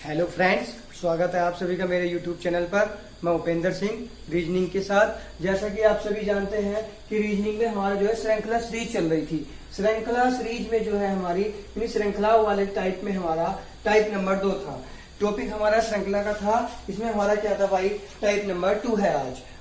Hello friends, स्वागत है आप सभी का मेरे यूट्यूब चैनल पर। मैं उपेंद्र सिंह रीजनिंग के साथ। जैसा कि आप सभी जानते हैं कि रीजनिंग में हमारा जो है श्रृंखला सीरीज चल रही थी। श्रृंखला सीरीज में जो है हमारी श्रृंखला वाले टाइप में हमारा टाइप नंबर 2 था। टॉपिक हमारा श्रृंखला का था। इसमें हमारा क्या था भाई? टाइप नंबर 2 है।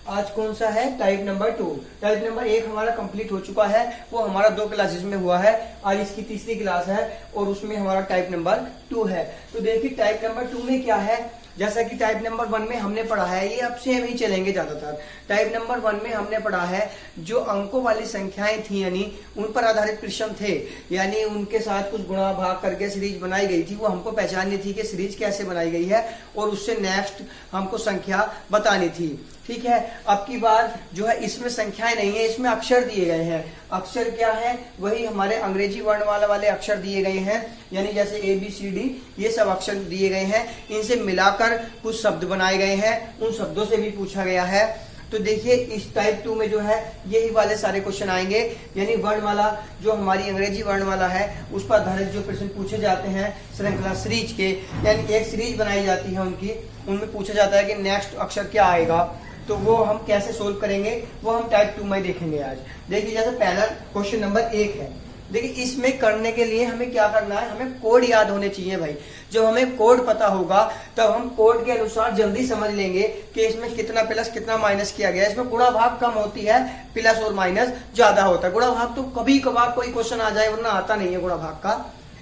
आज कौन सा है? Type number 2। टाइप नंबर 1 हमारा कंप्लीट हो चुका है, वो हमारा 2 क्लासेस में हुआ है। आज इसकी तीसरी क्लास है और उसमें हमारा टाइप नंबर 2 है। तो देखिए टाइप नंबर 2 में क्या है। जैसा कि टाइप नंबर 1 में हमने पढ़ा है, ये अब सेम ही चलेंगे ज्यादातर। टाइप नंबर 1 में हमने पढ़ा है जो अंकों वाली संख्याएं थी, यानी उन पर आधारित प्रश्न थे, यानी उनके साथ कुछ गुणा भाग करके सीरीज बनाई गई थी। वो हमको पहचाननी थी कि सीरीज कैसे बनाई गई है और उससे नेक्स्ट हमको संख्या बतानी थी। ठीक है। अब की बार जो है इसमें संख्याएं नहीं है, इसमें अक्षर दिए गए हैं। अक्षर क्या है? वही हमारे अंग्रेजी वर्णमाला वाले अक्षर दिए गए हैं, यानी जैसे ABCD ये सब अक्षर दिए गए हैं। इनसे मिलाकर कुछ शब्द बनाए गए हैं, उन शब्दों से भी पूछा गया है। तो देखिए इस टाइप 2 में जो है यही वाले सारे क्वेश्चन आएंगे, यानी वर्णमाला जो हमारी अंग्रेजी वर्णमाला है उस पर आधारित जो प्रश्न पूछे जाते हैं श्रृंखला सीरीज के, यानी एक सीरीज बनाई जाती है उनकी, उनमें पूछा जाता है कि नेक्स्ट अक्षर क्या आएगा। तो वो हम कैसे सोल्व करेंगे वो हम टाइप 2 में देखेंगे आज। देखिए जैसे पहला क्वेश्चन नंबर 1 है। देखिए इसमें करने के लिए हमें क्या करना है, हमें कोड याद होने चाहिए भाई। जब हमें कोड पता होगा तब हम कोड के अनुसार जल्दी समझ लेंगे कि इसमें कितना प्लस कितना माइनस किया गया है। इसमें गुणा भाग कम होती है, प्लस और माइनस ज्यादा होता है। गुणा भाग तो कभी कभार कोई क्वेश्चन आ जाए, वरना आता नहीं है गुणा भाग का,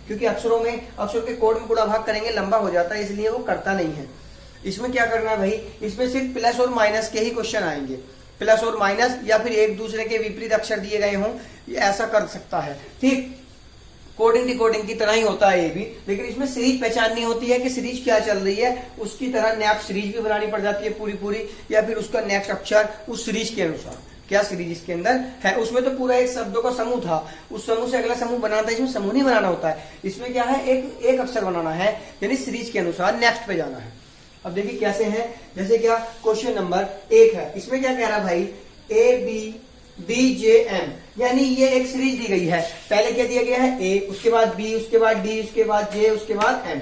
क्योंकि अक्षर के कोड में गुणा भाग करेंगे लंबा हो जाता है, इसलिए वो करता नहीं है। इसमें क्या करना है भाई, इसमें सिर्फ प्लस और माइनस के ही क्वेश्चन आएंगे। प्लस और माइनस या फिर एक दूसरे के विपरीत अक्षर दिए गए हों, ये ऐसा कर सकता है। ठीक, कोडिंग डिकोडिंग की तरह ही होता है ये भी, लेकिन इसमें सीरीज पहचाननी होती है कि सीरीज क्या चल रही है। उसकी तरह नेक्स्ट सीरीज भी बनानी पड़ जाती है पूरी, या फिर उसका नेक्स्ट अक्षर उस सीरीज के अनुसार क्या सीरीज इसके अंदर है। उसमें तो पूरा एक शब्दों का समूह था, उस समूह से अगला समूह बनाना था। इसमें समूह नहीं बनाना होता है, इसमें क्या है एक अक्षर बनाना है, यानी सीरीज के अनुसार नेक्स्ट पे जाना है। अब देखिए कैसे है। जैसे क्या क्वेश्चन नंबर 1 है, इसमें क्या कह रहा है भाई, ABDJM, यानी ये एक सीरीज दी गई है। पहले क्या दिया गया है? A, उसके बाद B, उसके बाद D, उसके बाद J, उसके बाद M।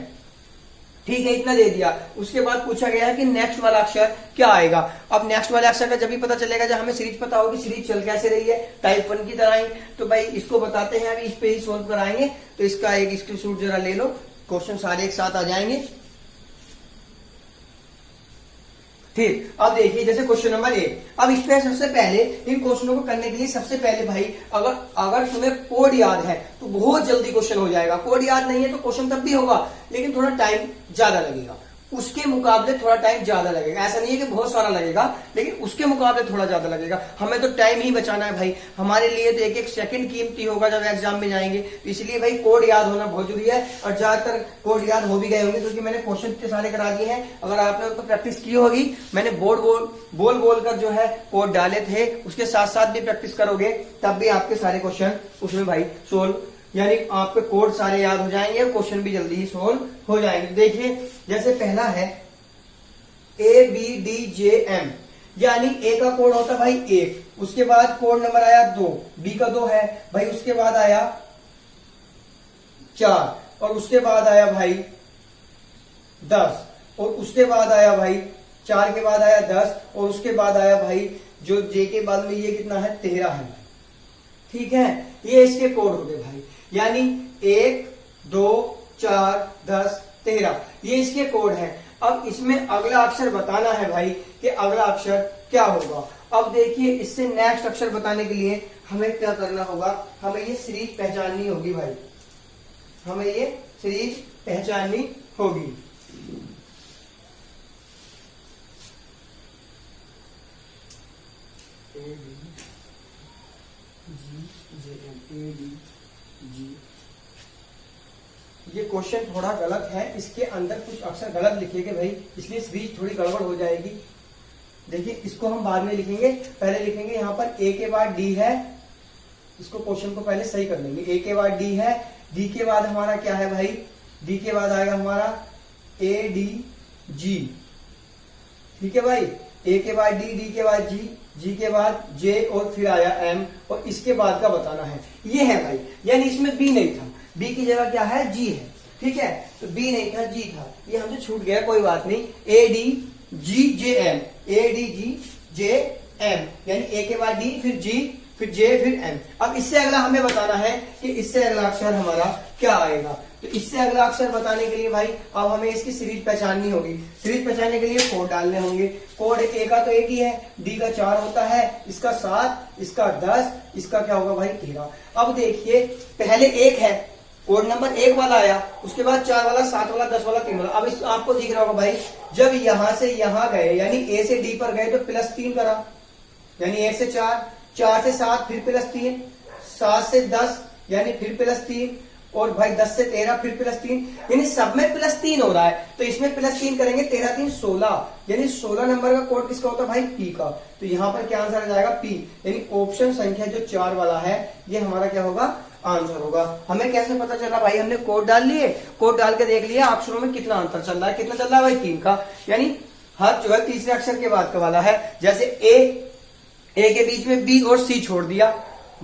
ठीक है, इतना दे दिया। उसके बाद पूछा गया है कि नेक्स्ट वाला अक्षर क्या आएगा। अब नेक्स्ट वाले अक्षर का जब भी पता चलेगा जब हमें सीरीज पता होगी, सीरीज चल कैसे रही है टाइप 1 की तरह ही। तो भाई इसको बताते हैं, अभी इस पे ही सोल्व कराएंगे। तो इसका एक स्क्रीनशॉट जरा ले लो, क्वेश्चन सारे एक साथ आ जाएंगे। ठीक, अब देखिए जैसे क्वेश्चन नंबर 1। अब इस पे सबसे पहले इन क्वेश्चनों को करने के लिए सबसे पहले भाई अगर तुम्हें कोड याद है तो बहुत जल्दी क्वेश्चन हो जाएगा। कोड याद नहीं है तो क्वेश्चन तब भी होगा, लेकिन थोड़ा टाइम ज्यादा लगेगा। उसके मुकाबले थोड़ा टाइम ज्यादा लगेगा। ऐसा नहीं है कि बहुत सारा लगेगा, लेकिन उसके मुकाबले थोड़ा ज्यादा लगेगा। हमें तो टाइम ही बचाना है भाई। हमारे लिए तो एक सेकंड कीमती होगा जब एग्जाम में जाएंगे। इसलिए भाई कोड याद होना बहुत जरूरी है, और ज्यादातर कोड याद हो भी गए होंगे क्योंकि मैंने क्वेश्चन इतने सारे करा दिए हैं। अगर आपने उनको प्रैक्टिस की होगी, मैंने बोल कर जो है कोड डाले थे, उसके साथ साथ भी प्रैक्टिस करोगे तब भी आपके सारे क्वेश्चन उसमें भाई सोल्व, यानी आपके कोड सारे याद हो जाएंगे और क्वेश्चन भी जल्दी ही सोल्व हो जाएंगे। देखिए जैसे पहला है ABDJM, यानी A का कोड होता है भाई 1, उसके बाद कोड नंबर आया 2, B का 2 है भाई, उसके बाद आया 4, और उसके बाद आया भाई 10, और उसके बाद आया भाई 4 के बाद आया 10, और उसके बाद आया भाई जो J के बाद में ये कितना है 13 है। ठीक है, ये इसके कोड हो गए भाई, यानी 1, 2, 4, 10, 13 ये इसके कोड है। अब इसमें अगला अक्षर बताना है भाई कि अगला अक्षर क्या होगा। अब देखिए इससे नेक्स्ट अक्षर बताने के लिए हमें क्या करना होगा, हमें ये सीरीज पहचाननी होगी भाई, हमें ये सीरीज पहचाननी होगी। ये क्वेश्चन थोड़ा गलत है, इसके अंदर कुछ अक्षर गलत लिखे गए भाई, इसलिए सीरीज थोड़ी गड़बड़ हो जाएगी। देखिए इसको हम बाद में लिखेंगे, पहले लिखेंगे यहाँ पर A के बाद D है। इसको क्वेश्चन को पहले सही कर लेंगे। A के बाद D है, D के बाद हमारा क्या है भाई, D के बाद आएगा हमारा ADG। ठीक है भाई, A के बाद D के बाद G के बाद J, और फिर आया M, और इसके बाद का बताना है। ये है भाई, यानी इसमें B नहीं था, B की जगह क्या है G है। ठीक है, तो बी नहीं था जी था, ये हमसे छूट गया, कोई बात नहीं। A D G J M, A D G J M, यानी ए के बाद डी, फिर जी, फिर जे, फिर एम। अब इससे अगला हमें बताना है कि इससे अगला अक्षर हमारा क्या आएगा। तो इससे अगला अक्षर बताने के लिए भाई अब हमें इसकी सीरीज पहचाननी होगी। सीरीज पहचानने के लिए कोड डालने होंगे। कोड ए का तो एक ही है, डी का 4 होता है, इसका 7, इसका 10, इसका क्या होगा भाई 13। अब देखिए पहले 1 है, कोड नंबर 1 वाला आया, उसके बाद 4 वाला, 7 वाला, 10 वाला, 3 वाला। अब इस आपको दिख रहा होगा भाई, जब यहां से यहां गए यानी ए से डी पर गए तो +3 करा, यानी 1 से 4, 4 से 7 फिर +3, 7 से 10 यानी फिर +3, और भाई 10 से 13 फिर +3, यानी सब में +3 हो रहा है। तो इसमें +3 करेंगे, 13 3 16, यानी 16 नंबर का कोड किसका होता है भाई पी का। तो यहाँ पर क्या आंसर आ जाएगा पी, यानी ऑप्शन संख्या जो 4 वाला है ये हमारा क्या होगा आंसर होगा। हमें कैसे पता चला भाई, हमने कोड डाल लिए, कोड डाल के देख लिया अक्षरों में कितना अंतर चल रहा है, कितना चल रहा है भाई 3 का, यानी हर जो है तीसरे अक्षर के बाद का वाला है। जैसे ए के बीच में बी और सी छोड़ दिया,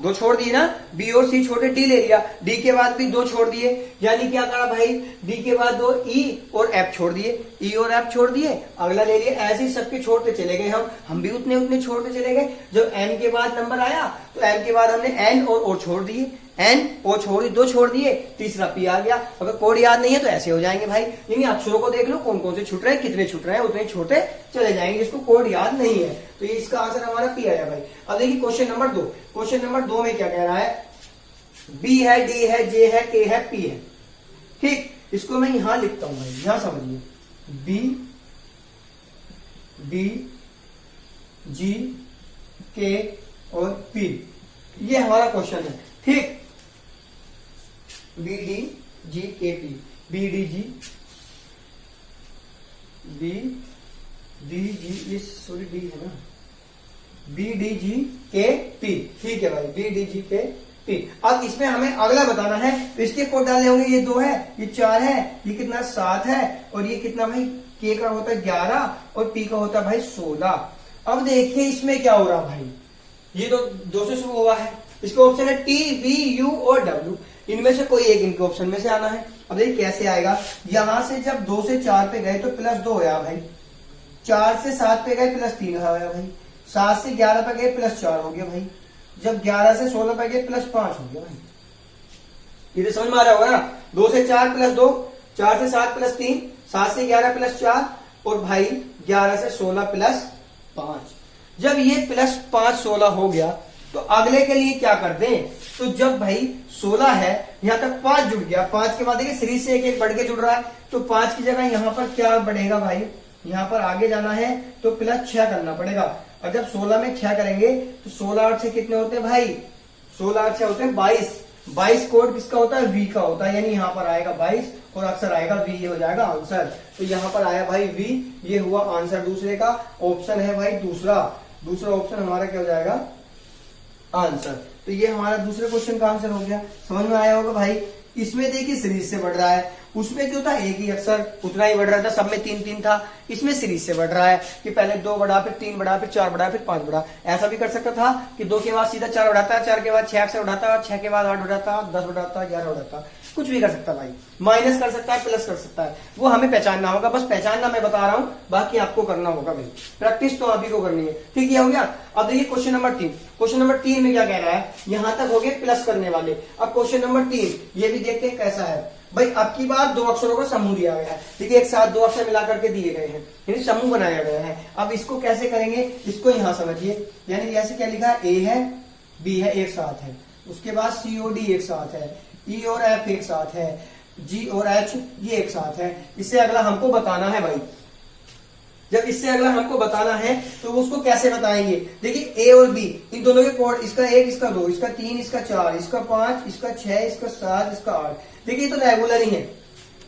2 छोड़ दिए ना, बी और सी छोटे, डी ले लिया, डी के बाद भी 2 छोड़ दिए, यानी क्या करा भाई डी के बाद 2 ई और एफ छोड़ दिए, ई और एफ छोड़ दिए, अगला ले लिए, ऐसे ही सबके छोड़ते चले गए। हम भी उतने उतने छोड़ते चले गए। जब एम के बाद नंबर आया तो एम के बाद हमने एन और ओ छोड़ दिए, एन ओ छोड़ दिए, 2 छोड़ दिए, तीसरा पी आ गया। अगर कोड याद नहीं है तो ऐसे हो जाएंगे भाई, यानी अक्षरों को देख लो कौन कौन से छूट रहे हैं, कितने छूट रहे हैं, उतने छोटे चले जाएंगे जिसको कोड याद नहीं है। तो ये इसका आंसर हमारा पी आया भाई। अब देखिए क्वेश्चन नंबर 2, क्वेश्चन नंबर 2 में क्या कह रहा है, बी है, डी है, जे है, के है, पी है। ठीक, इसको मैं यहां लिखता हूं भाई, यहां समझिए, बी, डी, जी, के और पी, ये हमारा क्वेश्चन है। ठीक, B D G K P, B D G, B D G, ये सॉरी डी है ना, B D G K P. ठीक है भाई, B D G K P. अब इसमें हमें अगला बताना है, तो इसके कोड डालने होंगे, ये 2 है, ये 4 है, ये कितना 7 है, और ये कितना भाई के का होता है 11 और पी का होता है भाई 16। अब देखिए इसमें क्या हो रहा भाई, ये तो 2 से शुरू हुआ है, इसका ऑप्शन है टी, वी, यू और डब्ल्यू, इनमें से कोई एक इनके ऑप्शन में से आना है। अब देखिए कैसे आएगा, यहां से जब 2 से 4 पे गए तो +2 होया भाई, 4 से 7 पे गए +3 होया भाई, 7 से 11 पे गए +4 हो गया भाई, जब 11 से 16 पे गए +5 हो गया भाई। ये तो समझ में आ रहा होगा ना, 2 से 4 +2, 4 से 7 +3, 7 से 11 +4 और भाई 11 से 16 +5। जब ये +5 16 हो गया तो अगले के लिए क्या कर दें, तो जब भाई 16 है यहां तक 5 जुड़ गया, 5 के बाद देखिए सीरीज से एक बढ़ के जुड़ रहा है, तो 5 की जगह यहां पर क्या बढ़ेगा भाई, यहां पर आगे जाना है तो +6 करना पड़ेगा। और जब 16 में 6 करेंगे तो 16 8 से कितने होते हैं भाई, 16 8 से होते हैं 22। 22 कोड किसका होता है, वी का होता है, यानी यहाँ पर आएगा 22 और अक्षर आएगा वी, ये हो जाएगा आंसर। तो यहाँ पर आया भाई वी, ये हुआ आंसर दूसरे का। ऑप्शन है भाई दूसरा ऑप्शन हमारा क्या हो जाएगा आंसर। तो ये हमारा दूसरे क्वेश्चन का आंसर हो गया। समझ में आया होगा भाई। इसमें देखिए सीरीज से बढ़ रहा है, उसमें जो था एक ही अक्षर उतना ही बढ़ रहा था, सब में 3 3 था, इसमें सीरीज से बढ़ रहा है कि पहले 2 बढ़ा, फिर 3 बढ़ा, फिर 4 बढ़ा, फिर 5 बढ़ा। ऐसा भी कर सकता था कि 2 के बाद सीधा 4 बढ़ाता, 4 के बाद 6 अक्षर बढ़ाता, 6 के बाद 8 बढ़ाता, 10 बढ़ाता, 11 बढ़ाता, कुछ भी कर सकता भाई, माइनस कर सकता है, प्लस कर सकता है, वो हमें पहचानना होगा। बस पहचानना मैं बता रहा हूं, बाकी आपको करना होगा भाई, प्रैक्टिस तो आप ही को करनी है। ठीक है, हो गया। अब देखिए क्वेश्चन नंबर 3, क्वेश्चन नंबर 3 में क्या कह रहा है, यहां तक हो गए प्लस करने वाले। अब क्वेश्चन नंबर 3 ये भी देखते हैं कैसा है भाई। अब की बार 2 अक्षरों का समूह दिया गया है, देखिए एक साथ 2 अक्षर मिलाकर के दिए गए हैं, यानी समूह बनाया गया है। अब इसको कैसे करेंगे, इसको यहां समझिए, यानी जैसे क्या लिखा है, ए है, बी है, एक साथ है, उसके बाद सी और डी एक साथ है, ई और एफ एक साथ है, जी और एच ये एक साथ है। इससे अगला हमको बताना है भाई, जब इससे अगला हमको बताना है तो उसको कैसे बताएंगे। देखिए ए और बी इन दोनों के कोड, इसका 1, इसका 2, इसका 3, इसका 4, इसका 5, इसका 6, इसका 7, इसका 8। देखिए तो रेगुलर ही है,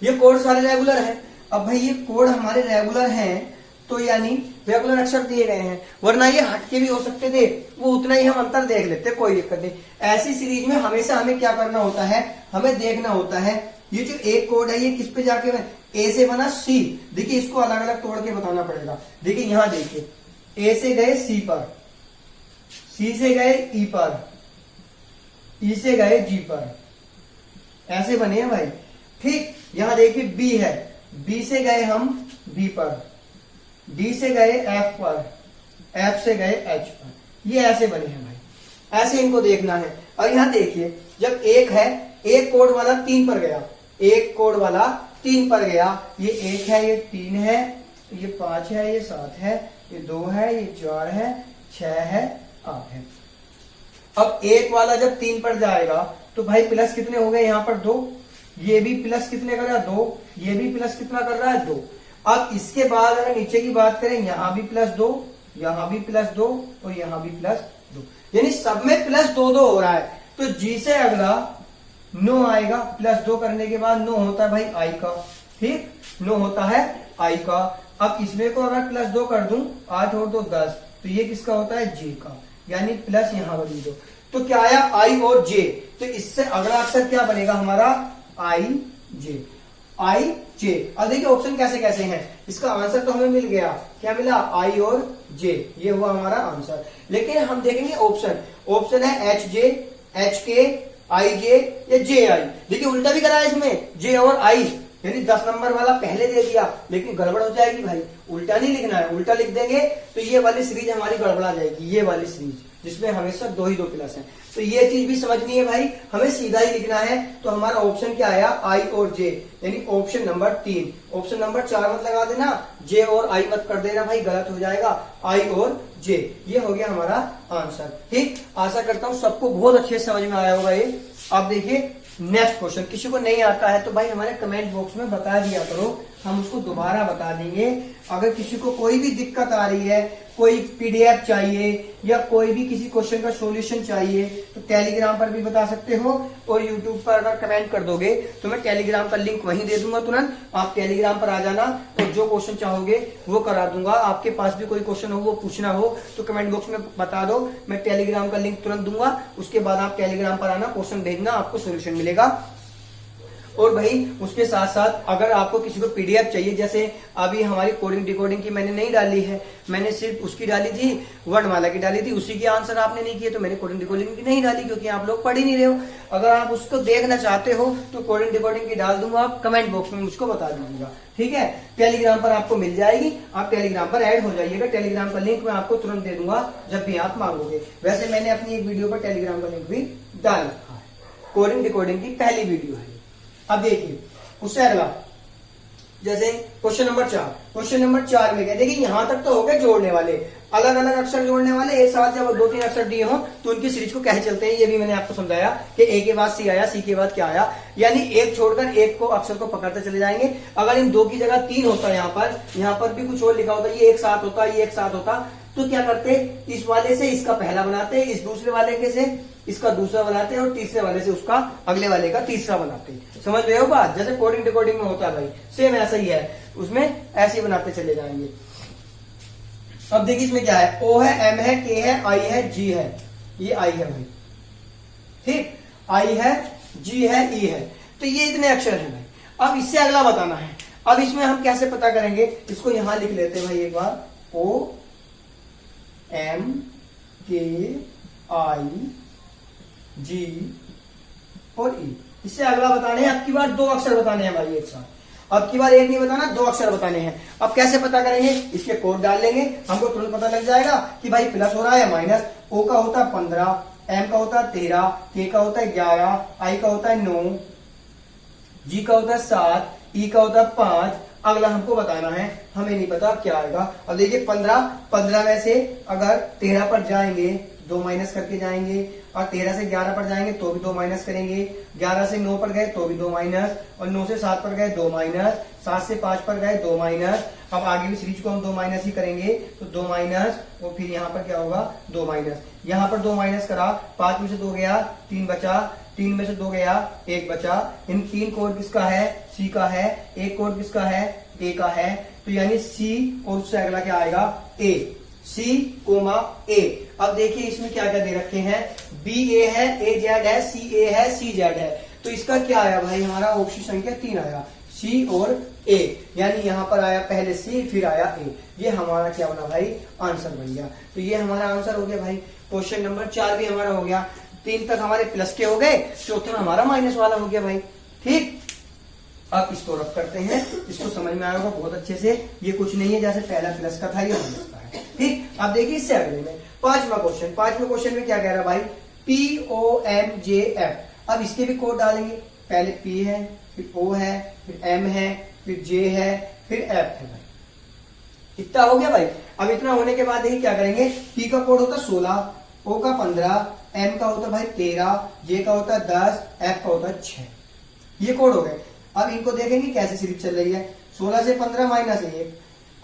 ये कोड सारे रेगुलर हैं। अब भाई ये कोड हमारे रेगुलर हैं तो यानी रेगुलर अक्षर दिए गए हैं, वरना ये हटके भी हो सकते थे, वो उतना ही हम अंतर देख लेते, कोई दिक्कत नहीं। ऐसी सीरीज में हमेशा हमें क्या करना होता है, हमें देखना होता है ये जो एक कोड है ये किस पे जाके ए से बना सी। देखिए इसको अलग अलग तोड़ के बताना पड़ेगा। देखिए यहां देखिए ए से गए सी पर, सी से गए ई पर, ई से गए जी पर, ऐसे बने हैं भाई। ठीक, यहां देखिए बी है, बी से गए हम बी पर, डी से गए एफ पर, एफ से गए एच पर, ये ऐसे बने हैं भाई, ऐसे इनको देखना है। और यहां देखिए जब एक है, एक कोड वाला 3 पर गया, एक कोड वाला 3 पर गया, ये 1 है, ये 3 है, ये 5 है, ये 7 है, ये 2 है, ये 4 है, 6 है, 8 है। अब एक वाला जब 3 पर जाएगा तो भाई प्लस कितने हो गए यहाँ पर 2, ये भी प्लस कितने कर रहा है 2, ये भी प्लस कितना कर रहा है 2। अब इसके बाद अगर नीचे की बात करें, यहां भी प्लस 2, यहां भी प्लस 2 और यहां भी प्लस 2, यानी सब में प्लस 2 हो रहा है। तो जी से अगला 9 आएगा, प्लस 2 करने के बाद 9 होता है भाई आई का, ठीक, 9 होता है आई का। अब इसमें को अगर प्लस 2 कर दूं, 8 और 2 10, तो ये किसका होता है जे का, यानी प्लस यहां बनी 2। तो क्या आया आई और जे, तो इससे अगला अक्षर क्या बनेगा हमारा आई जे, आई जे। अब देखिए ऑप्शन कैसे कैसे हैं, इसका आंसर तो हमें मिल गया, क्या मिला आई और जे, ये हुआ हमारा आंसर। लेकिन हम देखेंगे ऑप्शन, ऑप्शन है एच जे, एच के, आई जे या जे आई। देखिए उल्टा भी करा है इसमें, जे और आई, यानी 10 नंबर वाला पहले दे दिया, लेकिन गड़बड़ हो जाएगी भाई, उल्टा नहीं लिखना है, उल्टा लिख देंगे तो ये वाली सीरीज हमारी गड़बड़ा जाएगी, ये वाली सीरीज जिसमें हमेशा 2 ही 2 प्लस है। तो ये चीज भी समझनी है भाई, हमें सीधा ही लिखना है। तो हमारा ऑप्शन क्या आया आई और जे, यानी ऑप्शन नंबर 3। ऑप्शन नंबर 4 मत लगा देना, जे और आई मत कर देना भाई, गलत हो जाएगा, आई और जे, ये हो गया हमारा आंसर। ठीक, आशा करता हूं सबको बहुत अच्छे से समझ में आया होगा ये। अब देखिए नेक्स्ट क्वेश्चन, किसी को नहीं आता है तो भाई हमारे कमेंट बॉक्स में बता दिया करो, हम उसको दोबारा बता देंगे। अगर किसी को कोई भी दिक्कत आ रही है, कोई पीडीएफ चाहिए या कोई भी किसी क्वेश्चन का सॉल्यूशन चाहिए, तो टेलीग्राम पर भी बता सकते हो, और यूट्यूब पर अगर कमेंट कर दोगे तो मैं टेलीग्राम का लिंक वहीं दे दूंगा तुरंत, आप टेलीग्राम पर आ जाना और जो क्वेश्चन चाहोगे वो करा दूंगा। आपके पास भी कोई क्वेश्चन हो, वो पूछना हो तो कमेंट बॉक्स में बता दो, मैं टेलीग्राम का लिंक तुरंत दूंगा, उसके बाद आप टेलीग्राम पर आना, क्वेश्चन भेजना, आपको सोल्यूशन मिलेगा। और भाई उसके साथ साथ अगर आपको किसी को पीडीएफ चाहिए, जैसे अभी हमारी कोडिंग डिकोडिंग की मैंने नहीं डाली है, मैंने सिर्फ उसकी डाली थी, वर्णमाला की डाली थी, उसी के आंसर आपने नहीं किए तो मैंने कोडिंग डिकोडिंग की नहीं डाली, क्योंकि आप लोग पढ़ ही नहीं रहे हो। अगर आप उसको देखना चाहते हो तो कोडिंग डिकोडिंग की डाल दूंगा, आप कमेंट बॉक्स में मुझको बता दीजिएगा, ठीक है। टेलीग्राम पर आपको मिल जाएगी, आप टेलीग्राम पर ऐड हो जाइएगा, टेलीग्राम का लिंक मैं आपको तुरंत दे दूंगा जब भी आप मांगोगे। वैसे मैंने अपनी एक वीडियो पर टेलीग्राम का लिंक भी डाल रखा है, कोडिंग डिकोडिंग की पहली वीडियो है। अब देखिए उससे अगला, जैसे क्वेश्चन नंबर 4, क्वेश्चन नंबर 4 में क्या, देखिए यहां तक तो हो गए जोड़ने वाले, अलग अलग अक्षर जोड़ने वाले, एक साथ जब 2-3 अक्षर दिए हो तो उनकी सीरीज को कैसे चलते हैं, ये भी मैंने आपको समझाया कि ए के बाद सी आया, सी के बाद क्या आया, यानी एक छोड़कर एक को अक्षर को पकड़ते चले जाएंगे। अगर इन 2 की जगह 3 होता है, यहाँ पर भी कुछ और लिखा होता, ये एक साथ होता, ये एक साथ होता, तो क्या करते, इस वाले से इसका पहला बनाते, इस दूसरे वाले के से इसका दूसरा बनाते और तीसरे वाले से उसका अगले वाले का तीसरा बनाते। समझ रहे हो बात, जैसे कोडिंग डिकोडिंग में होता है भाई, सेम ऐसा ही है, उसमें ऐसे ही बनाते चले जाएंगे। अब देखिए इसमें क्या है, ओ है, एम है, के है, आई है, जी है, ये आई है भाई, ठीक, आई है, जी है, ई है, तो ये इतने अक्षर है भाई। अब इससे अगला बताना है, अब इसमें हम कैसे पता करेंगे, इसको यहां लिख लेते हैं भाई एक बार, ओ एम के आई जी और ई। इससे अगला बताने हैं, अब की बार 2 अक्षर बताने हैं भाई एक साथ, अब की बार एक नहीं बताना, 2 अक्षर बताने हैं। अब कैसे पता करेंगे, इसके कोड डाल लेंगे, हमको तुरंत पता लग जाएगा कि भाई प्लस हो रहा है या माइनस। ओ का होता है 15, एम का होता है 13, के का होता है 11, आई का होता है 9, जी का होता है 7, ई का होता है 5। अगला हमको बताना है, हमें नहीं पता क्या आएगा। अब देखिए 15 में से अगर 13 पर जाएंगे 2 माइनस करके जाएंगे, और 13 से 11 पर जाएंगे तो भी 2 माइनस करेंगे, 11 से 9 पर गए तो भी 2 माइनस, और 9 से 7 पर गए 2 माइनस, 7 से 5 पर गए 2 माइनस। अब आगे भी सीरीज को हम 2 माइनस ही करेंगे, तो 2 माइनस, और फिर यहाँ पर क्या होगा 2 माइनस, यहाँ पर 2 माइनस करा, 5 में से 2 गया 3 बचा, 3 में से 2 गया 1 बचा। इन 3 कोड किसका है, सी का है, एक कोड किसका है, ए का है, तो यानी सी और उससे अगला क्या आएगा ए, सी कोमा ए। अब देखिए इसमें क्या क्या दे रखे हैं, बी ए है, ए जेड है, सी ए है, सी जेड है, तो इसका क्या आया भाई, हमारा ऑप्शन संख्या 3 आया, सी और ए, यानी यहाँ पर आया पहले सी फिर आया ए, ये हमारा क्या बना भाई, आंसर बन गया। तो ये हमारा आंसर हो गया भाई, क्वेश्चन नंबर 4 भी हमारा हो गया। 3 तक हमारे प्लस के हो गए, चौथे में हमारा माइनस वाला हो गया भाई, ठीक। अब इसको रब करते हैं, इसको समझ में आएगा बहुत अच्छे से। ये कुछ नहीं है, जैसे पहला प्लस का था ये माइनस का है। ठीक, अब देखिए इससे अगले में पांचवा क्वेश्चन में क्या कह रहा है भाई, POMJF। अब इसके भी कोड डालेंगे, पहले P है, फिर O है, फिर M है, फिर J है, फिर F है भाई। इतना हो गया भाई। अब इतना होने के बाद देखिए क्या करेंगे, P का कोड होता 16, O का 15, M का होता भाई 13, J का होता 10, F का होता 6। ये कोड हो गए। अब इनको देखेंगे कैसे सीरीज चल रही है। 16 से 15 माइनस 1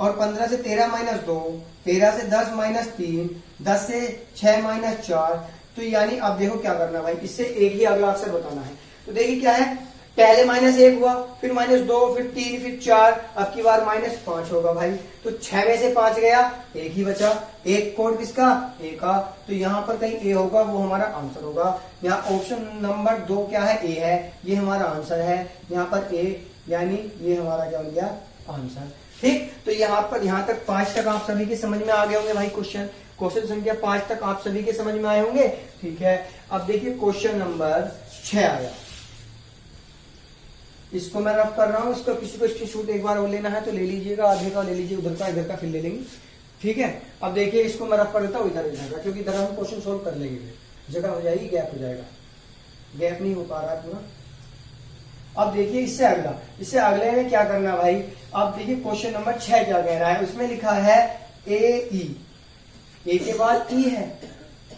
और 15 से 13 माइनस 2, 13 से 10 माइनस 3, 10 से 6 माइनस 4। तो यानी अब देखो क्या करना भाई, इससे एक ही अगला अक्षर बताना है। तो देखिए क्या है, पहले -1 हुआ, फिर -2, फिर 3, फिर 4, अब की बार -5 होगा भाई। तो 6 में से 5 गया, एक ही बचा। एक कोड किसका, ए का। तो यहाँ पर कहीं ए होगा, वो हमारा आंसर होगा। यहाँ ऑप्शन नंबर 2 क्या है, ए है, ये हमारा आंसर है। यहाँ पर ए यानी ये हमारा क्या बन गया, आंसर। ठीक, तो यहाँ तक 5 तक आप सभी के समझ में आ गए होंगे भाई। क्वेश्चन संख्या 5 तक आप सभी के समझ में आए होंगे। ठीक है, अब देखिए क्वेश्चन नंबर 6 आया। इसको मैं रफ कर रहा हूं, इसको किसी को स्क्रीनशॉट एक बार वो लेना है तो ले लीजिएगा, आधे का ले लीजिए, उधर का इधर का फिर ले लेंगे। ठीक है, अब देखिए इसको मैं रफ कर देता हूँ इधर का, क्योंकि इधर हम क्वेश्चन सोल्व कर लेंगे, जगह हो जाएगी, गैप हो जाएगा, गैप नहीं हो पा रहा पूरा। अब देखिए इससे अगले में क्या करना भाई। अब देखिए क्वेश्चन नंबर 6 क्या कह रहा है, उसमें लिखा है ए के बाद ई है।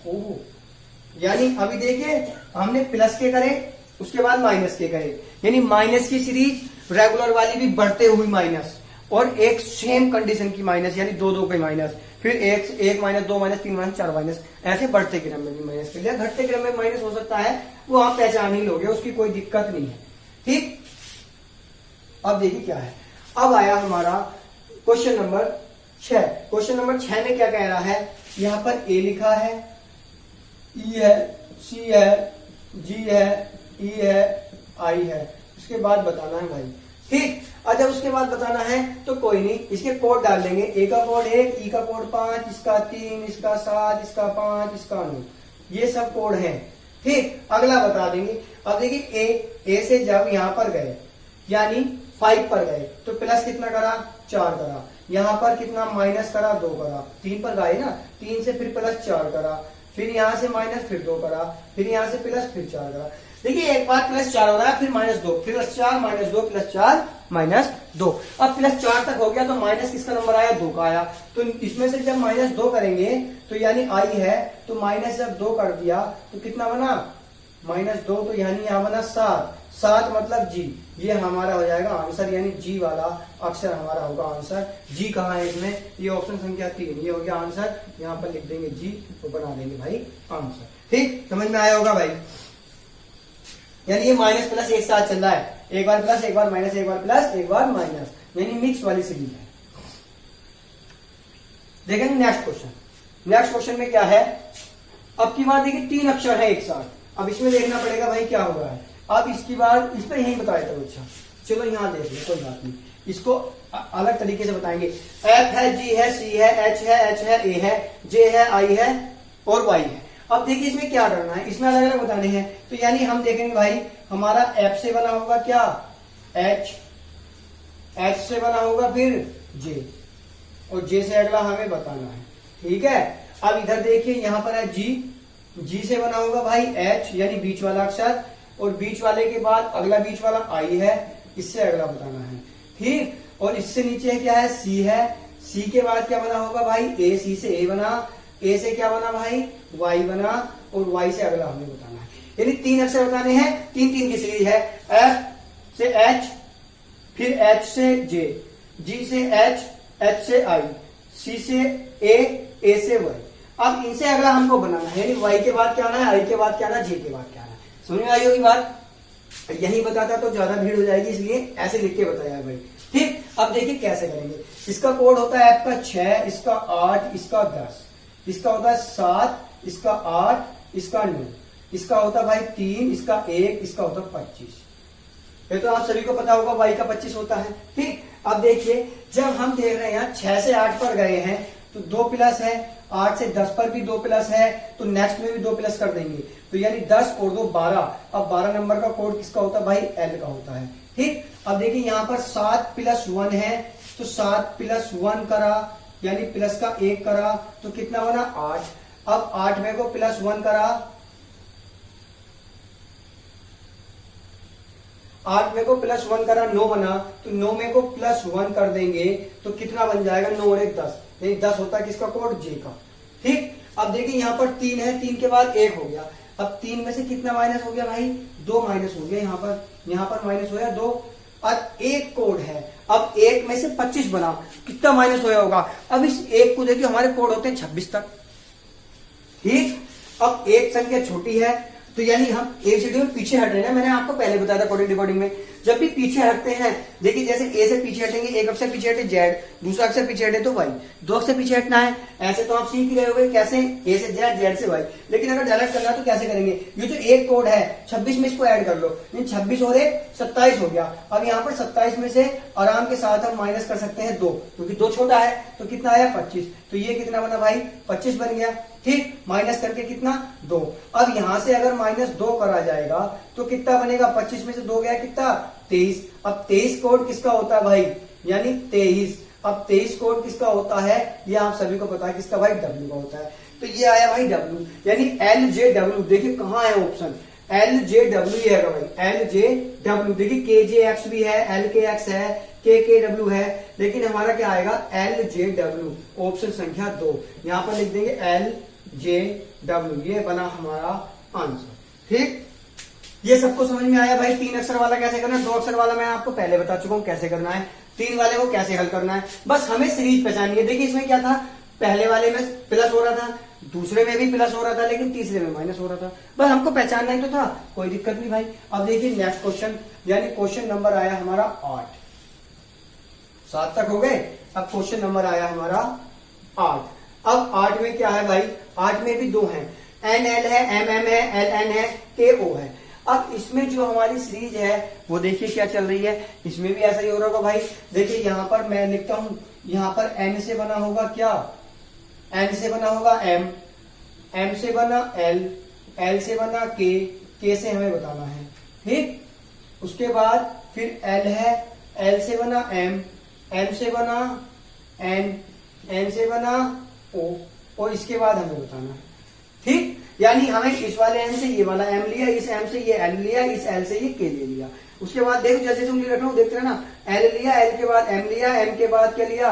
ओह, यानी अभी देखिए हमने प्लस के करे, उसके बाद माइनस के करे, यानी माइनस की सीरीज रेगुलर वाली भी बढ़ते हुई माइनस, और एक सेम कंडीशन की माइनस, यानी 2 के माइनस, फिर 1 माइनस, 2 माइनस, 3 माइनस, 4 माइनस, ऐसे बढ़ते क्रम में भी माइनस कर लिया। घटते क्रम में माइनस हो सकता है, वो आप पहचान ही लोगे, उसकी कोई दिक्कत नहीं है। ठीक, अब देखिए क्या है। अब आया हमारा क्वेश्चन नंबर 6। क्वेश्चन नंबर 6 में क्या कह रहा है, यहाँ पर ए लिखा है, ई है, सी है, जी है, ई है, आई है। उसके बाद बताना है भाई। ठीक, और जब उसके बाद बताना है तो कोई नहीं, इसके कोड डाल देंगे। ए का कोड 1, ई का कोड 5, इसका 3, इसका 7, इसका 5, इसका 9, ये सब कोड है। ठीक, अगला बता देंगे। अब देखिए ए से जब यहां पर गए, यानी 5 पर गए, तो प्लस कितना करा, 4 करा। यहां पर कितना माइनस करा, 2 करा। 3 पर गए ना, 3 से फिर प्लस 4 करा, फिर यहां से माइनस, फिर 2 करा, फिर यहां से प्लस, फिर 4 करा। देखिए एक बार +4 हो रहा है, फिर -2, फिर +4 -2 +4 -2। अब +4 तक हो गया, तो माइनस किसका नंबर आया, 2 का आया। तो इसमें से जब -2 करेंगे तो यानी आई है, तो माइनस जब 2 कर दिया तो कितना बना, -2, तो यानी यहां बना 7 मतलब जी। ये हमारा हो जाएगा आंसर, यानी जी वाला अक्षर हमारा होगा आंसर। जी कहाँ है इसमें, ये ऑप्शन संख्या 3, ये हो गया आंसर। यहाँ पर लिख देंगे जी, तो बना देंगे भाई आंसर। ठीक, समझ में आया होगा भाई। यानी ये माइनस प्लस एक साथ चल रहा है, एक बार प्लस, एक बार माइनस, एक बार प्लस, एक बार माइनस, यानी मिक्स वाली सीरीज है। देखेंगे नेक्स्ट क्वेश्चन में क्या है। अब की बात देखिए 3 अक्षर है एक साथ। अब इसमें देखना पड़ेगा भाई क्या हो रहा है। अब इसकी बात इस पर यही बताया था। अच्छा चलो यहाँ देख लो, कोई बात नहीं, इसको अलग तरीके से बताएंगे। एफ है, जी है, सी है, एच है, ए है, जे है, आई है और वाई है। अब देखिए इसमें क्या करना है, इसमें अलग अलग बताने हैं। तो यानी हम देखेंगे भाई, हमारा एफ से बना होगा क्या, एच से बना होगा फिर जे, और जे से अगला हमें बताना है। ठीक है, अब इधर देखिए यहाँ पर है जी से बना होगा भाई एच, यानी बीच वाला अक्षर, और बीच वाले के बाद अगला बीच वाला आई है, इससे अगला बताना है। ठीक, और इससे नीचे क्या है, सी है, सी के बाद क्या बना होगा भाई ए, सी से ए बना, ए से क्या बना भाई वाई बना, और वाई से अगला हमें बताना है। यानी 3 अक्षर बताने हैं, 3 की सीरीज है। एफ से एच, फिर एच से जे, जी से एच से आई, सी से ए से वाई। अब इनसे अगला हमको बनाना है, यानी वाई के बाद क्या आना है, आई के बाद क्या आना है, जे के बाद क्या आना है। समझ में आई होगी बात। यही बताता तो ज्यादा भीड़ हो जाएगी, इसलिए ऐसे लिख के बताया भाई। ठीक, अब देखिए कैसे करेंगे। इसका कोड होता है आपका 6, इसका 8, इसका 10, इसका होता है 7, इसका 8, इसका 9, इसका होता है भाई 3, इसका 1, इसका होता है 25। ये तो आप सभी को पता होगा वाई का 25 होता है। ठीक, अब देखिए जब हम देख रहे हैं यहाँ 6 से 8 पर गए हैं तो 2 प्लस है, 8 से 10 पर भी 2 प्लस है, तो नेक्स्ट में भी 2 प्लस कर देंगे, तो यानी 10 और 2 12। अब 12 नंबर का कोड किसका होता है भाई, एल का होता है। ठीक, अब देखिए यहाँ पर 7 + 1 है, तो 7 + 1 करा यानी प्लस का 1 करा तो कितना बना 8। अब 8वें को +1 करा, 8वें को +1 करा 9 बना, तो 9वें को +1 कर देंगे तो कितना बन जाएगा 9 और 1 10, यानी 10 होता है किसका कोड जे का। ठीक, अब देखिए यहाँ पर 3 है, 3 के बाद 1 हो गया, अब 3 में से कितना माइनस हो गया भाई 2 माइनस हो गया, यहाँ पर माइनस हो गया 2 और 1 कोड है। अब 1 में से 25 बना, कितना माइनस होया होगा। अब इस 1 को देखिए हमारे कोड होते हैं 26 तक। ठीक, अब एक संख्या छोटी है तो यानी हम ABCD में पीछे हट रहे हैं। मैंने आपको पहले बताया था कोडिंग डिकोडिंग में, जब भी पीछे हटते हैं, देखिए जैसे ए से पीछे हटेंगे, एक अक्षर पीछे हटे जेड, दूसरा अक्षर पीछे हटे तो वाई, 2 अक्षर पीछे हटना है। ऐसे तो आप सीख रहे होगे कैसे, ए से जेड, जेड से वाई, लेकिन अगर डायरेक्ट करना है तो कैसे करेंगे। ये जो एक कोड है 26 में इसको ऐड कर लो, 26 और 1 27 हो गया। अब यहाँ पर 27 में से आराम के साथ हम माइनस कर सकते हैं 2, क्योंकि 2 छोटा है, तो कितना आया 25, तो ये कितना बना भाई 25 बन गया। ठीक, माइनस करके कितना 2। अब यहां से अगर -2 करा जाएगा तो कितना बनेगा, 25 में से 2 गया कितना 23। अब 23 कोड किसका होता है भाई, यानी 23। अब 23 कोड किसका होता है, ये आप सभी को पता है किसका भाई W का होता है। तो ये आया भाई W, यानी LJW। देखिए कहाँ है ऑप्शन, LJW ही है भाई, LJW। देखिए KJX भी है, LKX है, KKW है, लेकिन हमारा क्या आएगा LJW, ऑप्शन संख्या 2। यहां पर लिख देंगे LJW, ये बना हमारा आंसर। ठीक, ये सबको समझ में आया भाई। 3 अक्षर वाला कैसे करना है, 2 अक्षर वाला मैं आपको पहले बता चुका हूं कैसे करना है, 3 वाले को कैसे हल करना है, बस हमें सीरीज पहचाननी है। देखिए इसमें क्या था, पहले वाले में प्लस हो रहा था, दूसरे में भी प्लस हो रहा था, लेकिन तीसरे में माइनस हो रहा था, बस हमको पहचानना ही तो था, कोई दिक्कत नहीं भाई। अब देखिए नेक्स्ट क्वेश्चन, यानी क्वेश्चन नंबर आया हमारा 8, 7 तक हो गए। अब क्वेश्चन नंबर आया हमारा 8। अब 8 में क्या है भाई, 8 में भी 2 हैं, NL है, MM है, LN है, KO है। अब इसमें जो हमारी सीरीज है वो देखिए क्या चल रही है, इसमें भी ऐसा ही हो रहा होगा भाई। देखिए यहां पर मैं लिखता हूं, यहां पर N से बना होगा क्या, N से बना होगा M, M से बना L, L से बना K से हमें बताना है। ठीक, उसके बाद फिर L है, L से बना M, M से बना N, N से बना O, और इसके बाद हमें बताना है। ठीक, यानी हमें इस वाले N से ये वाला M लिया, इस M से ये L लिया, इस L से ये K ले लिया। उसके बाद देखो जैसे जैसे उंगली रख रहा हूं, देखते रहना, L लिया, L के बाद M लिया, M के बाद क्या लिया,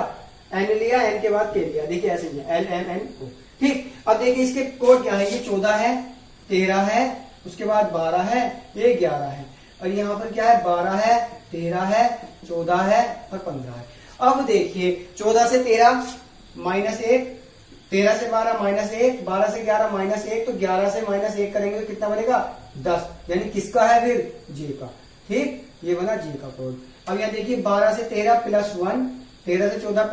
N लिया, N के बाद K लिया। देखिए ऐसे ही L M N O। ठीक, अब देखिए इसके कोड क्या है, ये 14 है, 13 है, उसके बाद 12 है, ये 11 है, और यहाँ पर क्या है 12 है, 13 है, 14 है और 15 है। अब देखिए 14 से 13 -1, 13 से 12 -1, 12 से 11 -1, तो 11 से -1 करेंगे तो कितना बनेगा 10, यानी किसका है फिर जे का। ठीक, ये बना जे का कोड। अब यहाँ देखिए 12 से 13 +1, 13 से 14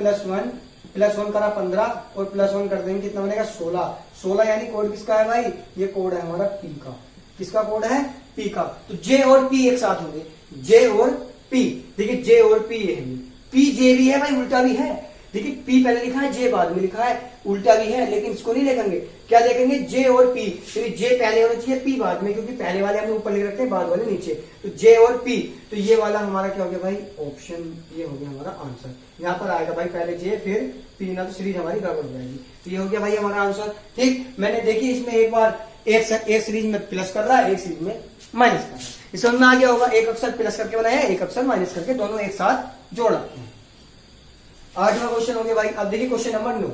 +1 करा 15 और +1 कर देंगे कितना बनेगा 16, 16 यानी कोड किसका है भाई, ये कोड है हमारा पी का। किसका कोड है, पी का। तो जे और पी एक साथ होंगे, जे और पी। देखिए जे और पी ये है, पी जे भी है भाई, उल्टा भी है। देखिए पी पहले लिखा है, जे बाद में लिखा है, उल्टा भी है, लेकिन इसको नहीं लिखेंगे, क्या देखेंगे जे और पी। जे पहले होना चाहिए, पी बाद में, क्योंकि पहले वाले हमने ऊपर लिख रखते हैं, बाद वाले नीचे। तो जे और पी, तो ये वाला हमारा क्या हो गया भाई, ऑप्शन ये हो गया हमारा आंसर। यहाँ पर आएगा भाई पहले जे फिर पी, ना तो सीरीज हमारी गड़बड़ हो जाएगी। तो ये हो गया भाई हमारा आंसर। ठीक, मैंने देखिए इसमें एक बार एक सीरीज में प्लस कर रहा है, एक सीरीज में माइनस कर रहा है, इस समझ में आ गया होगा। एक अक्षर प्लस करके बनाया है, एक अक्षर माइनस करके, दोनों एक साथ जोड़ रखते हैं। 8वां क्वेश्चन हो गया भाई। अब देखिए क्वेश्चन नंबर 9,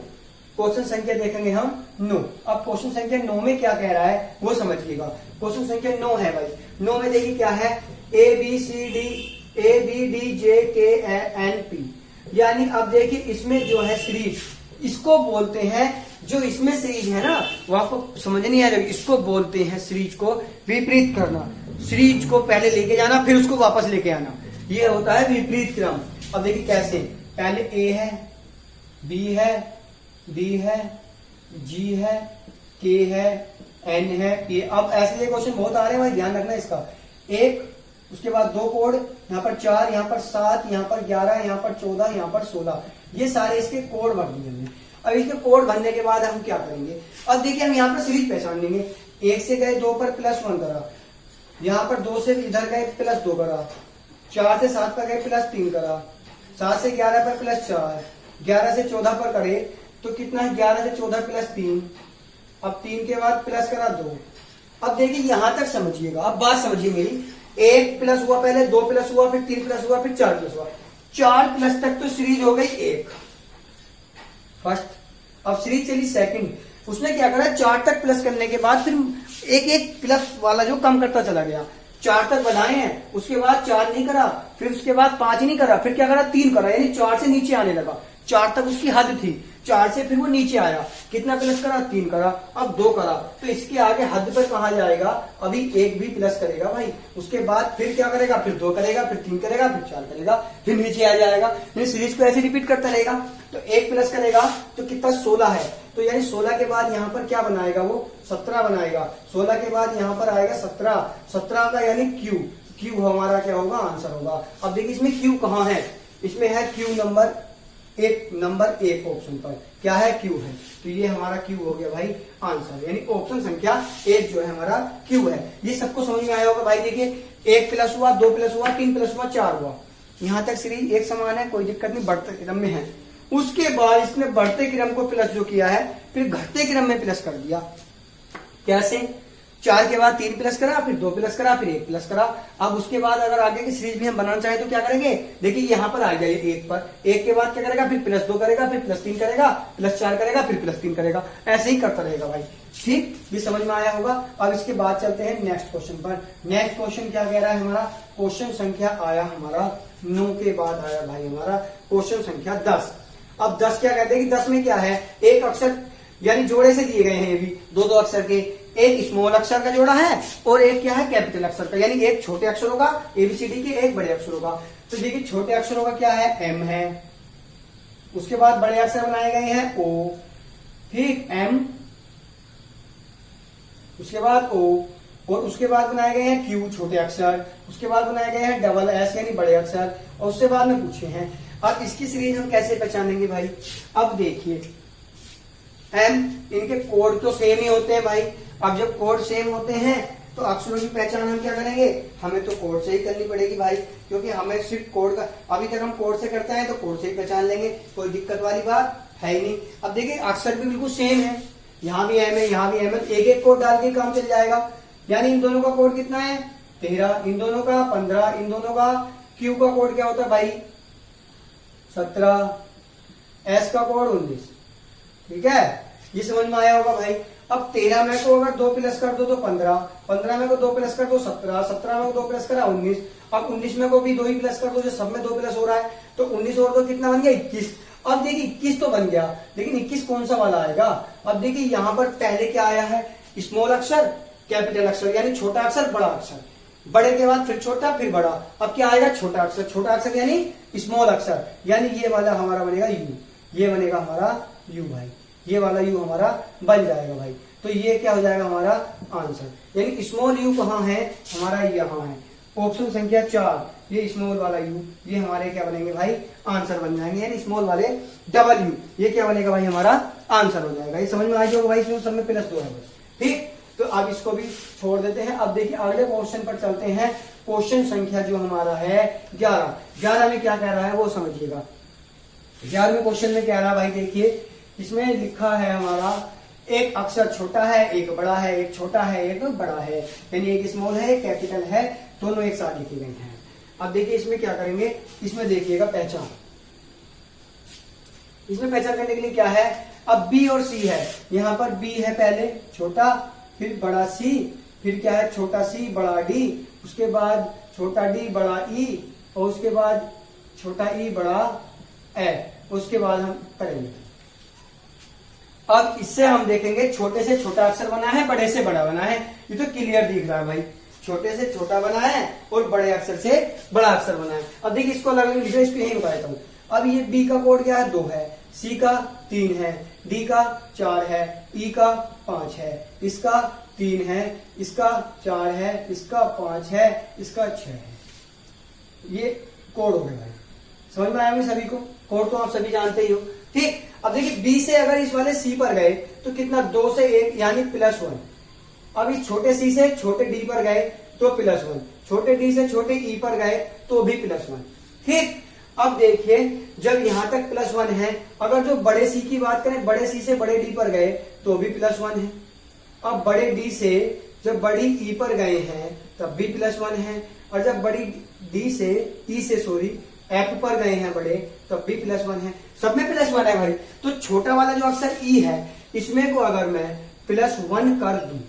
क्वेश्चन संख्या देखेंगे हम 9। अब क्वेश्चन संख्या 9 में क्या कह रहा है वो समझिएगा। क्वेश्चन संख्या 9 है भाई, 9 में देखिए क्या है, ABCD यानी अब देखिए इसमें जो है सीरीज, इसको बोलते हैं, जो इसमें सीरीज है ना वो आपको समझ नहीं आ रहा, इसको बोलते हैं सीरीज को विपरीत करना। सीरीज को पहले लेके जाना फिर उसको वापस लेके आना, ये होता है विपरीत क्रम। अब देखिए कैसे, पहले ए है, बी है, डी है, जी है, के है, एन है, ये। अब ऐसे ये क्वेश्चन बहुत आ रहे हैं भाई, ध्यान रखना इसका। एक, उसके बाद 2 कोड, यहाँ पर 4, यहाँ पर 7, यहाँ पर 11, यहाँ पर 14, यहाँ पर 16, ये सारे इसके कोड भर दिए हमने। अब इसके कोड भरने के बाद हम क्या करेंगे, अब देखिए हम यहाँ पर सीरीज पहचान लेंगे। 1 से गए 2 पर +1 करा, यहाँ पर 2 से इधर गए +2 करा, 4 से 7 पर गए +3 करा, 7 से 11 पर +4, 11 से 14 पर करे तो कितना है 11 से 14 +3, अब 3 के बाद प्लस करा 2। अब देखिए यहां तक समझिएगा, अब बात समझिए मेरी, 1 प्लस हुआ पहले, 2 प्लस हुआ, फिर 3 प्लस हुआ, फिर 4 प्लस हुआ, 4 प्लस तक तो सीरीज हो गई 1 फर्स्ट। अब सीरीज चली सेकंड, उसने क्या करा 4 तक प्लस करने के बाद फिर एक एक प्लस वाला जो कम करता चला गया, 4 तक बनाए हैं, उसके बाद 4 नहीं करा, फिर उसके बाद 5 नहीं करा, फिर क्या करा 3 करा, यानी 4 से नीचे आने लगा, 4 तक उसकी हद थी, 4 से फिर वो नीचे आया, कितना प्लस करा 3 करा, अब 2 करा, तो इसके आगे हद पर कहा जाएगा, अभी 1 भी प्लस करेगा भाई, उसके बाद फिर क्या करेगा, फिर 2 करेगा, फिर 3 करेगा, फिर 4 करेगा, फिर नीचे आ जाएगा, सीरीज को ऐसे रिपीट करता रहेगा। तो 1 प्लस करेगा तो कितना 16 है, तो यानी 16 के बाद यहाँ पर क्या बनाएगा वो 17 बनाएगा, 16 के बाद यहाँ पर आएगा 17, 17 का यानी क्यू हमारा क्या होगा आंसर होगा। अब देखिए इसमें क्यू कहाँ है, इसमें है क्यू नंबर 1 ऑप्शन पर, क्या है क्यू है, तो ये हमारा क्यू हो गया भाई आंसर, यानी ऑप्शन संख्या 1 जो है हमारा क्यू है। ये सबको समझ में आया होगा भाई। देखिए 1 प्लस हुआ, 2 प्लस हुआ, 3 प्लस हुआ, 4 हुआ, यहां तक सीरीज एक समान है, कोई दिक्कत नहीं, बढ़ते क्रम में है। उसके बाद इसने बढ़ते क्रम को प्लस जो किया है, फिर घटते क्रम में प्लस कर दिया। कैसे, 4 के बाद 3 प्लस करा, फिर 2 प्लस करा, फिर 1 प्लस करा। अब उसके बाद अगर आगे की सीरीज भी हम बनाना चाहें तो क्या करेंगे, देखिए यहां पर आ जाइए 1 पर, 1 के बाद क्या करेगा, फिर +2 करेगा, फिर +3 करेगा, +4 करेगा, फिर +3 करेगा, ऐसे ही करता रहेगा भाई। ठीक, ये समझ में आया होगा। अब इसके बाद चलते हैं नेक्स्ट क्वेश्चन पर। नेक्स्ट क्वेश्चन क्या कह रहा है हमारा, क्वेश्चन संख्या आया हमारा 9 के बाद आया भाई हमारा क्वेश्चन संख्या 10। अब 10 क्या कहते हैं कि 10 में क्या है, एक अक्षर यानी जोड़े से दिए गए हैं, ये भी दो अक्षर के, एक स्मॉल अक्षर का जोड़ा है और एक क्या है कैपिटल अक्षर का, यानी एक छोटे अक्षरों का ABCD के, एक बड़े अक्षरों का। तो देखिए छोटे अक्षरों का क्या है, M है, उसके बाद बड़े अक्षर बनाए गए हैं O, ठीक M, उसके बाद O, और उसके बाद बनाए गए हैं Q छोटे अक्षर, उसके बाद बनाए गए हैं SS यानी बड़े अक्षर, और उसके बाद में पूछे हैं। अब इसकी सीरीज हम कैसे पहचानेंगे भाई, अब देखिए M, इनके कोड तो सेम ही होते हैं भाई। अब जब कोड सेम होते हैं तो अक्षरों की पहचान हम क्या करेंगे, हमें तो कोड से ही करनी पड़ेगी भाई, क्योंकि हमें सिर्फ कोड का, अभी तक हम कोड से करते हैं तो कोड से ही पहचान लेंगे, कोई दिक्कत वाली बात है ही नहीं। अब देखिए अक्षर भी बिल्कुल सेम है, यहाँ भी M है, यहाँ भी M है, एक एक कोड डाल के काम चल जाएगा। यानी इन दोनों का कोड कितना है 13, इन दोनों का 15, इन दोनों का Q का कोड क्या होता है भाई 17, S का कोड 19। ठीक है, ये समझ में आया होगा भाई। अब 13 में को अगर 2 प्लस कर दो तो 15, 15 में को 2 प्लस कर दो 17, 17 में को 2 प्लस करा 19, अब 19 में को भी 2 ही प्लस कर दो, जो सब में 2 प्लस हो रहा है, तो 19 और 2 कितना बन गया 21। अब देखिए 21 तो बन गया, लेकिन 21 कौन सा वाला आएगा। अब देखिए यहाँ पर पहले क्या आया है, स्मॉल अक्षर कैपिटल अक्षर, यानी छोटा अक्षर बड़ा अक्षर, बड़े के बाद फिर छोटा फिर बड़ा। अब क्या आएगा छोटा अक्षर यानी स्मॉल अक्षर, यानी ये वाला हमारा बनेगा U, ये बनेगा हमारा U भाई, ये वाला U हमारा बन जाएगा भाई। तो ये क्या हो जाएगा हमारा आंसर, यानी स्मॉल U कहाँ है हमारा, यहाँ है ऑप्शन संख्या 4, ये स्मॉल वाला U, ये हमारे क्या बनेंगे भाई आंसर बन जाएंगे, यानी स्मॉल वाले डबल U, ये क्या बनेगा भाई हमारा आंसर हो जाएगा। ये समझ में आ जाएगा भाई, इसमें सब में +2 है बस। ठीक, तो अब इसको भी छोड़ देते हैं। अब देखिए अगले क्वेश्चन पर चलते हैं, क्वेश्चन संख्या जो हमारा है 11 में क्या कह रहा है वो समझिएगा। 11वें क्वेश्चन में कह रहा है भाई, देखिए इसमें लिखा है हमारा एक अक्षर छोटा है, एक बड़ा है, एक छोटा है, एक बड़ा है, यानी एक स्मॉल है एक कैपिटल है, दोनों एक साथ लिखे गए हैं। अब देखिए इसमें क्या करेंगे, इसमें देखिएगा पहचान, इसमें पहचान करने के लिए क्या है, अब B और C है, यहाँ पर B है पहले छोटा, फिर बड़ा C, फिर क्या है छोटा C बड़ा D, उसके बाद छोटा D बड़ा E, और उसके बाद छोटा E बड़ा F, उसके बाद हम करेंगे। अब इससे हम देखेंगे छोटे से छोटा अक्षर बना है, बड़े से बड़ा बना है, ये तो क्लियर दिख रहा है भाई, छोटे से छोटा बना है और बड़े अक्षर से बड़ा अक्षर बना है। अब देखिए इसको अलग अलग लिखो, इसको यही बता देता हूँ। अब ये B का कोड क्या है 2 है, C का 3 है, D का 4 है, E का 5 है, इसका 3 है, इसका 4 है, इसका 5 है, इसका 6 है। ये कोड हो गए भाई, समझ में आया होंगे सभी को, कोड तो आप सभी जानते ही हो। ठीक, अब देखिए B से अगर इस वाले C पर गए तो कितना 2 से 1 यानी +1। अब इस छोटे C से छोटे D पर गए तो +1, छोटे डी से छोटे ई पर गए तो भी +1। ठीक, अब देखिए जब यहां तक +1 है, अगर जो बड़े सी की बात करें, बड़े सी से बड़े डी पर गए तो भी +1 है। अब बड़े डी से जब बड़ी ई पर गए हैं तब भी +1 है, और जब बड़ी डी से ई से एफ पर गए हैं बड़े तब भी +1 है। सब में +1 है भाई। तो छोटा वाला जो अक्षर ई है इसमें को अगर मैं +1 कर दूं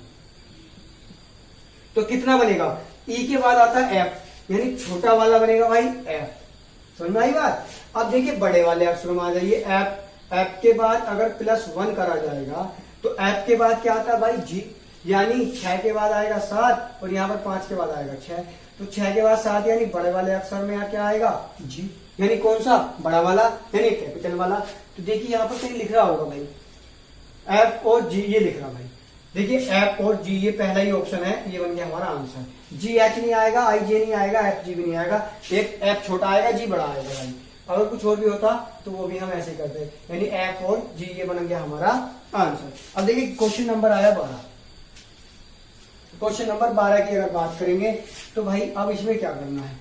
तो कितना बनेगा? ई के बाद आता है एफ, यानी छोटा वाला बनेगा भाई एफ। समझ में आई बात? अब देखिए बड़े वाले अक्षरों में आ जाइए। एफ के बाद अगर +1 करा जाएगा तो एफ के बाद क्या आता है भाई? जी, यानी 6 के बाद आएगा 7 और यहाँ पर 5 के बाद आएगा 6। तो 6 के बाद 7 यानी बड़े वाले अक्षर में क्या आएगा? जी, यानी कौन सा? बड़ा वाला, यानी कैपिटल वाला। तो देखिए यहाँ पर कहीं लिख रहा होगा भाई एफ और जी, ये लिख रहा भाई। देखिए एफ और जी, ये पहला ही ऑप्शन है, ये बन गया हमारा आंसर। जी एच नहीं आएगा, आई जे नहीं आएगा, एफ जी भी नहीं आएगा, एक एफ छोटा आएगा, जी बड़ा आएगा भाई। अगर कुछ और भी होता तो वो भी हम ऐसे करते, यानी एफ और जी, ये बन गया हमारा आंसर। अब देखिए क्वेश्चन नंबर आया 12। क्वेश्चन नंबर 12 की अगर बात करेंगे तो भाई अब इसमें क्या करना है?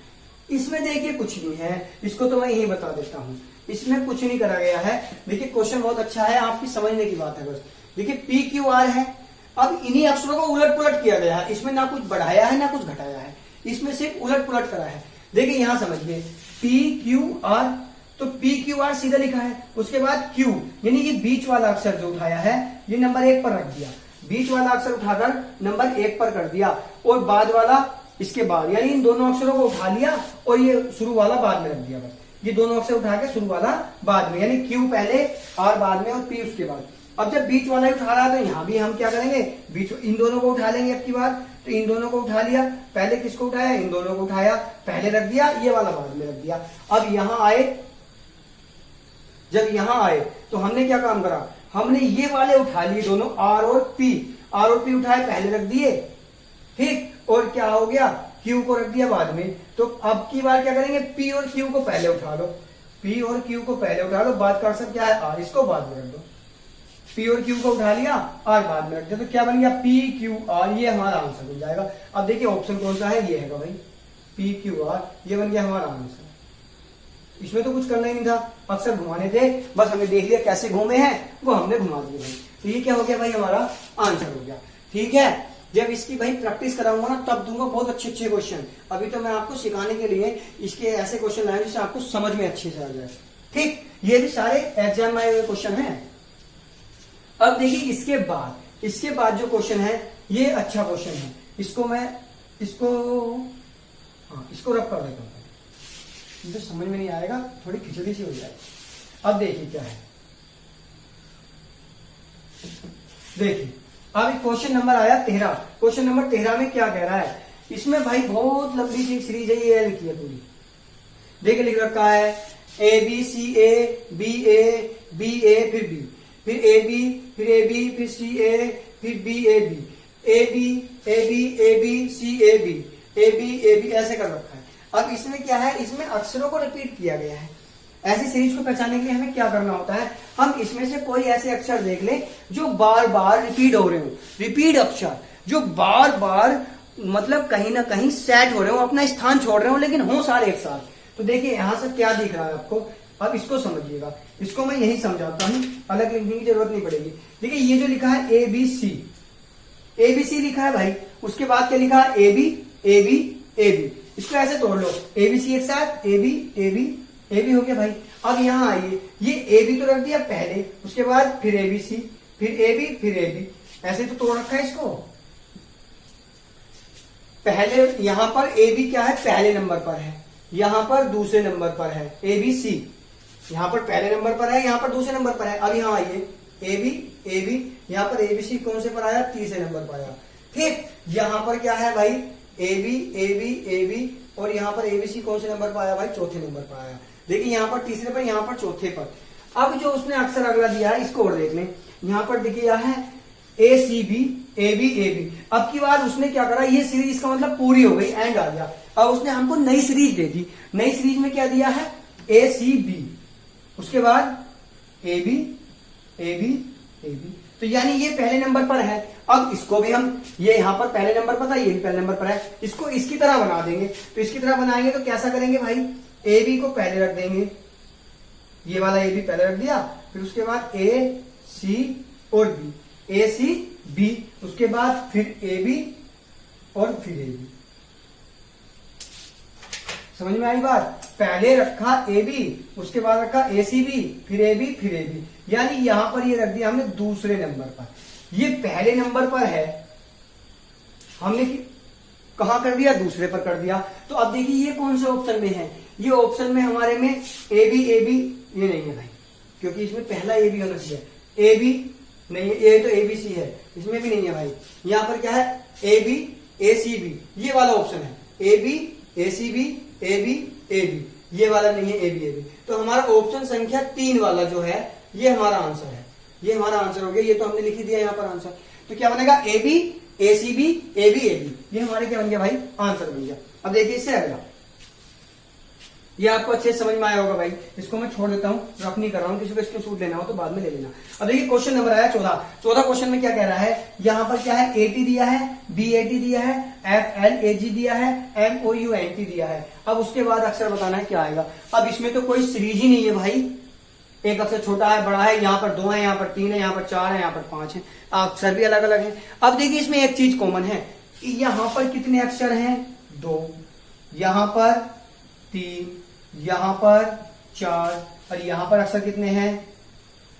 इसमें देखिए कुछ नहीं है, इसको तो मैं यही बता देता हूं, इसमें कुछ नहीं करा गया है। देखिए क्वेश्चन बहुत अच्छा है, आपकी समझने की बात है बस। देखिए पी क्यू आर है, अब इन्हीं अक्षरों को उलट पुलट किया गया है, इसमें ना कुछ बढ़ाया है ना कुछ घटाया है, इसमें सिर्फ उलट पुलट करा है। देखिए यहां समझिए पी क्यू आर, तो पी क्यू आर सीधा लिखा है, उसके बाद क्यू, यानी ये बीच वाला अक्षर जो उठाया है ये नंबर 1 पर रख दिया, बीच वाला अक्षर उठाकर नंबर 1 पर कर दिया, और बाद वाला इसके बाद, यानी इन दोनों अक्षरों को उठा लिया और ये शुरू वाला बाद में रख दिया। बस ये दोनों अक्षर उठा के शुरू वाला बाद में, यानी क्यू पहले, आर बाद में और पी उसके बाद। अब जब बीच वाला ही उठा रहा है तो यहां भी हम क्या करेंगे? बीच इन दोनों को उठा लेंगे अब की बार। तो इन दोनों को उठा लिया, पहले किसको उठाया? इन दोनों को उठाया, पहले रख दिया, ये वाला बाद में रख दिया। अब यहां आए, जब यहां आए तो हमने क्या काम करा? हमने ये वाले उठा लिए दोनों, आर और पी। आर और पी उठाए, पहले रख दिए, ठीक, और क्या हो गया? क्यू को रख दिया बाद में। तो अब की बार क्या करेंगे? पी और क्यू को पहले उठा लो, पी और क्यू को पहले उठा लो, बाद का अक्षर क्या है? आर, इसको बाद में रख दो। पी और क्यू को उठा लिया, आर बाद में रख दिया, तो क्या बन गया? पी क्यू आर, ये हमारा आंसर बन जाएगा। अब देखिए ऑप्शन कौन सा है? ये है भाई पी क्यू आर, ये बन गया हमारा आंसर। इसमें तो कुछ करना ही नहीं था, अक्षर घुमाने थे, बस हमने देख लिया कैसे घूमे हैं, वो हमने घुमा दिए भाई। तो ये क्या हो गया भाई? हमारा आंसर हो गया। ठीक है, जब इसकी भाई प्रैक्टिस कराऊंगा ना तब दूंगा बहुत अच्छे अच्छे क्वेश्चन। अभी तो मैं आपको सिखाने के लिए इसके ऐसे क्वेश्चन लाए जिससे आपको समझ में अच्छे से आ जाए। ठीक, ये भी सारे एग्जाम में आए हुए क्वेश्चन हैं। अब देखिए इसके बाद जो क्वेश्चन है ये अच्छा क्वेश्चन है, इसको मैं इसको रख कर देता हूं, तो समझ में नहीं आएगा, थोड़ी खिचड़ी सी हो जाएगी। अब देखिए क्या है, देखिए अब क्वेश्चन नंबर आया 13। क्वेश्चन नंबर 13 में क्या कह रहा है? इसमें भाई बहुत लंबी सी सीरीज है, ये लिखी है पूरी। देखिए लिख रखा है A B C A B ए फिर ए बी फिर ए बी फिर सी ए फिर B A B C A B ऐसे कर रखा है। अब इसमें क्या है? इसमें अक्षरों को रिपीट किया गया है। ऐसी सीरीज को पहचानने के लिए हमें क्या करना होता है? हम इसमें से कोई ऐसे अक्षर देख लें जो बार बार रिपीट हो रहे हो, रिपीट अक्षर जो बार बार मतलब कहीं ना कहीं सेट हो रहे हो, अपना स्थान छोड़ रहे हो, लेकिन हो सारे एक साथ। तो देखिए यहां से क्या दिख रहा है आपको, अब इसको समझिएगा, इसको मैं यही समझाता हूं, अलग लिखने की जरूरत नहीं पड़ेगी। देखिए ये जो लिखा है ए बी सी लिखा है भाई, उसके बाद क्या लिखा है? ए बी, इसको ऐसे तोड़ लो, ए बी सी एक साथ, ए बी हो गया भाई। अब यहां आइए, ये ए बी तो रख दिया पहले, उसके बाद फिर ए बी सी, फिर ए बी, ऐसे तो तोड़ रखा है इसको। पहले यहां पर ए बी क्या है? पहले नंबर पर है, यहां पर दूसरे नंबर पर है, ए बी सी यहां पर पहले नंबर पर है, यहां पर दूसरे नंबर पर है। अब यहां आइए ए बी, यहां पर ए बी सी कौन से पर आया? तीसरे नंबर पर आया। ठीक, यहां पर क्या है भाई? ए बी, और यहां पर एबीसी कौन से नंबर पर आया भाई? चौथे नंबर पर आया। देखिए यहां पर तीसरे पर, यहां पर चौथे पर। अब जो उसने अक्षर अगला दिया है इसको और देख लें, यहां पर दिया है ए सी बी, ए बी। अब की बार उसने क्या करा? ये सीरीज का मतलब पूरी हो गई, एंड आ गया। अब उसने हमको नई सीरीज दे दी, नई सीरीज में क्या दिया है? ए सी बी, उसके बाद ए बी। तो यानी ये पहले नंबर पर है, अब इसको भी हम, ये यहाँ पर पहले नंबर पर था, ये भी पहले नंबर पर है, इसको इसकी तरह बना देंगे। तो इसकी तरह बनाएंगे तो कैसा करेंगे भाई, ए बी को पहले रख देंगे, ये वाला ए बी पहले रख दिया, फिर उसके बाद ए सी और बी, ए सी बी, उसके बाद फिर ए बी और फिर ए बी। समझ में आई बात? पहले रखा ए बी, उसके बाद रखा ए सी बी, फिर ए बी, फिर ए बी, यानी यहां पर ये रख दिया हमने दूसरे नंबर पर। ये पहले नंबर पर है, हमने कहां कर दिया, दूसरे पर कर दिया। तो अब देखिए ये कौन सा ऑप्शन में है, ये ऑप्शन में हमारे में ए बी ये नहीं है भाई, क्योंकि इसमें पहला ए बी होना चाहिए, ए बी नहीं है, ये तो ए बी सी है, इसमें भी नहीं है भाई। यहां पर क्या है, A B A C B, ये वाला ऑप्शन है, A B A C B A B A B, ये वाला नहीं है, ए बी ए बी। तो हमारा ऑप्शन संख्या 3 वाला जो है ये हमारा आंसर है, ये हमारा आंसर हो गया। ये तो हमने लिख ही दिया यहाँ पर आंसर। तो क्या बनेगा, A B A C B A B A B, ये हमारे क्या बन गया भाई, आंसर बन गया। अब देखिए इससे अगला, ये आपको अच्छे से समझ में आया होगा भाई, इसको मैं छोड़ देता हूं, रफ नहीं कर रहा हूं, किसी को इसको सूट लेना हो तो बाद में ले लेना। अब देखिए क्वेश्चन नंबर आया 14। 14 क्वेश्चन में क्या कह रहा है, यहां पर क्या है, एटी दिया है, बी एटी दिया है, एफ एल ए जी दिया है, M O U N T दिया है। अब उसके बाद अक्षर बताना है क्या आएगा। अब इसमें तो कोई सीरीज ही नहीं है भाई, एक अक्षर छोटा है बड़ा है, यहाँ पर 2 है, यहाँ पर 3 है, यहाँ पर 4 है, यहाँ पर 5 है, अक्षर भी अलग अलग है। अब देखिए इसमें एक चीज कॉमन है, यहां पर कितने अक्षर हैं, 2, यहां पर 3, यहां पर 4, और यहां पर अक्षर कितने हैं,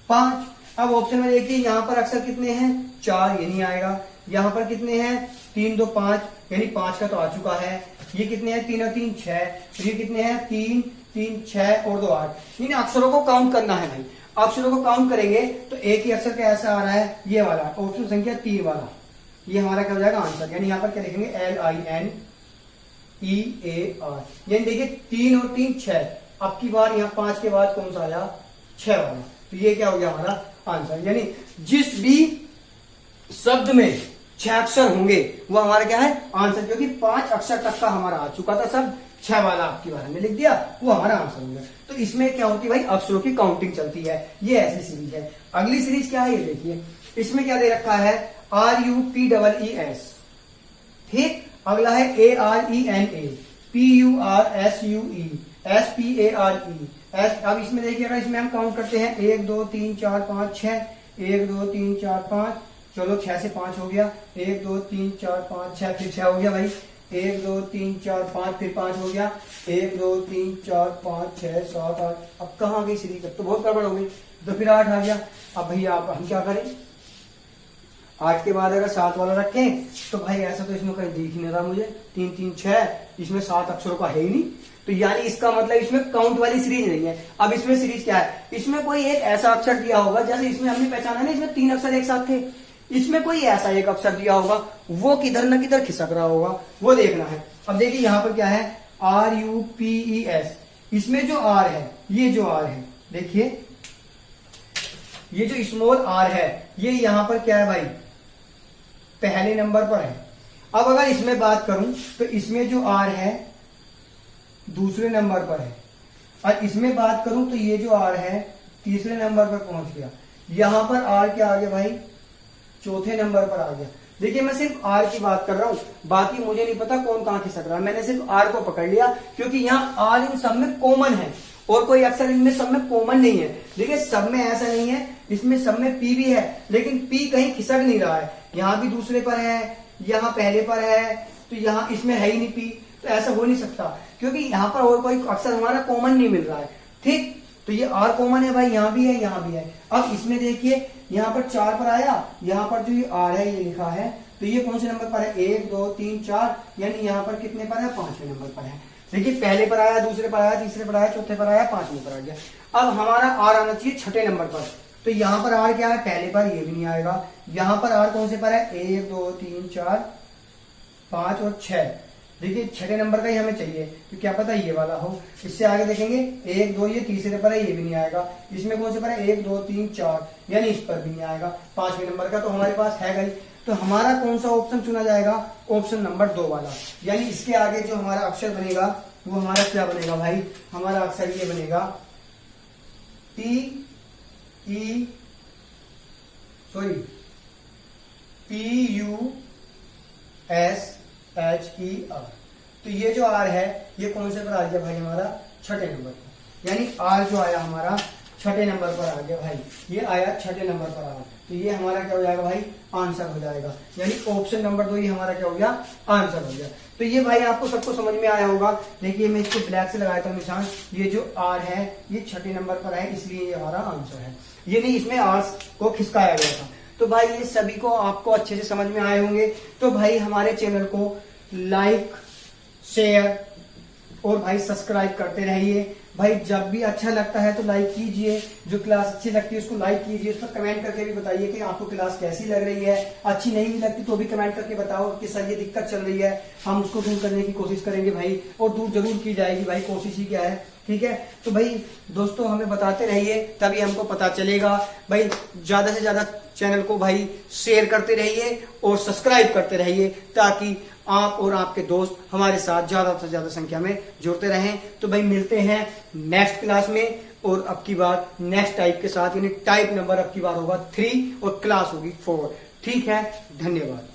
5। अब ऑप्शन में देखिए यहां पर अक्षर कितने हैं, 4, ये नहीं आएगा। यहां पर कितने हैं, 3 2 5, यानी 5 का तो आ चुका है। ये कितने हैं, 3 और 3 6, ये कितने हैं, 3 3 6 और 2 8। इन अक्षरों को काउंट करना है भाई, अक्षरों को काउंट करेंगे तो एक ही अक्षर कैसा आ रहा है, ये वाला ऑप्शन संख्या 3 वाला, ये हमारा क्या हो जाएगा आंसर। यानी यहाँ पर क्या लिखेंगे, LINEAR, यानी देखिए 3 और 3 6। अब की बार यहाँ 5 के बाद कौन सा आया, 6 वाला, तो ये क्या हो गया हमारा आंसर। यानी जिस भी शब्द में 6 अक्षर होंगे वो हमारा क्या है आंसर, क्योंकि 5 अक्षर तक का हमारा आ चुका था शब्द, 6 वाला आपकी बार में लिख दिया, वो हमारा आंसर हो गया। तो इसमें क्या होती है भाई, अक्षरों की काउंटिंग चलती है, ये ऐसी सीरीज है। अगली सीरीज क्या है, ये देखिए, इसमें क्या दे रखा है, RUPEES, ठीक। अगला है ARENA, PURSUE, SPARE, S। अब इसमें देखिए, अगर इसमें हम काउंट करते हैं 1 2 3 4 5 6, 1 2 3 4 5, चलो 6 से 5 हो गया, 1 2 3 4 5 6, फिर 6 हो गया भाई, 1 2 3 4 5, फिर 5 हो गया, 1 2 3 4 5 6 7 8। अब कहाँ गई सीरीज, अब तो बहुत गड़बड़ हो गई, तो फिर 8 आ गया। अब भैया आप हम क्या करें, 8 के बाद अगर 7 वाला रखें तो भाई ऐसा तो इसमें कहीं दिख नहीं रहा मुझे, 3 3 6, इसमें 7 अक्षरों का है ही नहीं, तो यानी इसका मतलब इसमें काउंट वाली सीरीज नहीं है। अब इसमें सीरीज क्या है, इसमें कोई एक ऐसा अक्षर दिया होगा, जैसे इसमें हमने पहचाना ना, इसमें 3 अक्षर एक साथ थे, इसमें कोई ऐसा एक अक्षर दिया होगा, वो किधर न किधर खिसक रहा होगा, वो देखना है। अब देखिए यहाँ पर क्या है, RUPES, इसमें जो R है, ये जो R है, देखिए ये जो स्मॉल r है, ये यहां पर क्या है भाई, पहले नंबर पर है। अब अगर इसमें बात करूं तो इसमें जो r है दूसरे नंबर पर है, और इसमें बात करूं तो ये जो r है तीसरे नंबर पर पहुंच गया। यहां पर r क्या आ गया भाई, चौथे नंबर पर आ गया। देखिए मैं सिर्फ r की बात कर रहा हूं, बाकी मुझे नहीं पता कौन कहां खिसक रहा है, मैंने सिर्फ r को पकड़ लिया, क्योंकि यहाँ r इन सब में कॉमन है और कोई अक्षर इनमें सब में कॉमन नहीं है। देखिए सब में ऐसा नहीं है, इसमें सब में p भी है, लेकिन p कहीं खिसक नहीं रहा है, यहाँ भी दूसरे पर है, यहाँ पहले पर है, तो यहाँ इसमें है ही नहीं p, तो ऐसा हो नहीं सकता, क्योंकि यहाँ पर और कोई अक्षर हमारा कॉमन नहीं मिल रहा है, ठीक। तो ये r कॉमन है भाई, यहाँ भी है, यहाँ भी है। अब इसमें देखिए यहाँ पर 4 पर आया, यहाँ पर जो ये r है ये लिखा है, तो ये कौन से नंबर पर है, 1 2 3 4, यानी यहाँ पर कितने पर है, 5वें नंबर पर है। देखिए पहले पर आया, दूसरे पर आया, तीसरे पर आया, चौथे पर आया, 5वें पर आ गया। अब हमारा r आना चाहिए 6ठे नंबर पर, तो यहाँ पर r क्या है, पहले पर, ये भी नहीं आएगा। यहाँ पर r कौन से पर है, 1 2 3 4 5 और 6, देखिए 6ठे नंबर का ही हमें चाहिए, तो क्या पता ये वाला हो। इससे आगे देखेंगे 1 2, ये तीसरे पर है, ये भी नहीं आएगा। इसमें कौन से पर है, 1 2 3 4, यानी इस पर भी नहीं आएगा। 5वें नंबर का तो हमारे पास है गई, तो हमारा कौन सा ऑप्शन चुना जाएगा, ऑप्शन नंबर 2 वाला। यानी इसके आगे जो हमारा अक्षर बनेगा वो हमारा क्या बनेगा भाई, हमारा अक्षर ये बनेगा PUSHER। तो ये जो R है ये कौन से पर आ गया भाई हमारा छठे नंबर पर, यानी R जो आया हमारा छठे नंबर पर आ गया भाई, ये आया छठे नंबर पर आया। तो ये हमारा क्या हो जाएगा भाई आंसर हो जाएगा, यानी ऑप्शन नंबर 2 ये हमारा क्या हो गया आंसर हो गया। तो ये भाई आपको सबको समझ में आया होगा। देखिए मैं इसको ब्लैक से लगाया था निशान, ये जो R है ये छठे नंबर पर है, इसलिए ये हमारा आंसर है, ये नहीं इसमें R को खिसकाया गया था। तो भाई ये सभी को आपको अच्छे से समझ में आए होंगे। तो भाई हमारे चैनल को लाइक शेयर और भाई सब्सक्राइब करते रहिए। भाई जब भी अच्छा लगता है तो लाइक कीजिए, जो क्लास अच्छी लगती है उसको लाइक कीजिए, उस पर कमेंट करके भी बताइए कि आपको क्लास कैसी लग रही है। अच्छी नहीं भी लगती तो भी कमेंट करके बताओ कि सर ये दिक्कत चल रही है, हम उसको दूर करने की कोशिश करेंगे भाई, और दूर जरूर की जाएगी भाई, कोशिश ही क्या है, ठीक है। तो भाई दोस्तों हमें बताते रहिए तभी हमको पता चलेगा। भाई ज्यादा से ज्यादा चैनल को भाई शेयर करते रहिए और सब्सक्राइब करते रहिए, ताकि आप और आपके दोस्त हमारे साथ ज्यादा से ज्यादा संख्या में जुड़ते रहें। तो भाई मिलते हैं नेक्स्ट क्लास में, और अब की बार नेक्स्ट टाइप के साथ, यानी टाइप नंबर अब की बार होगा 3 और क्लास होगी 4। ठीक है, धन्यवाद।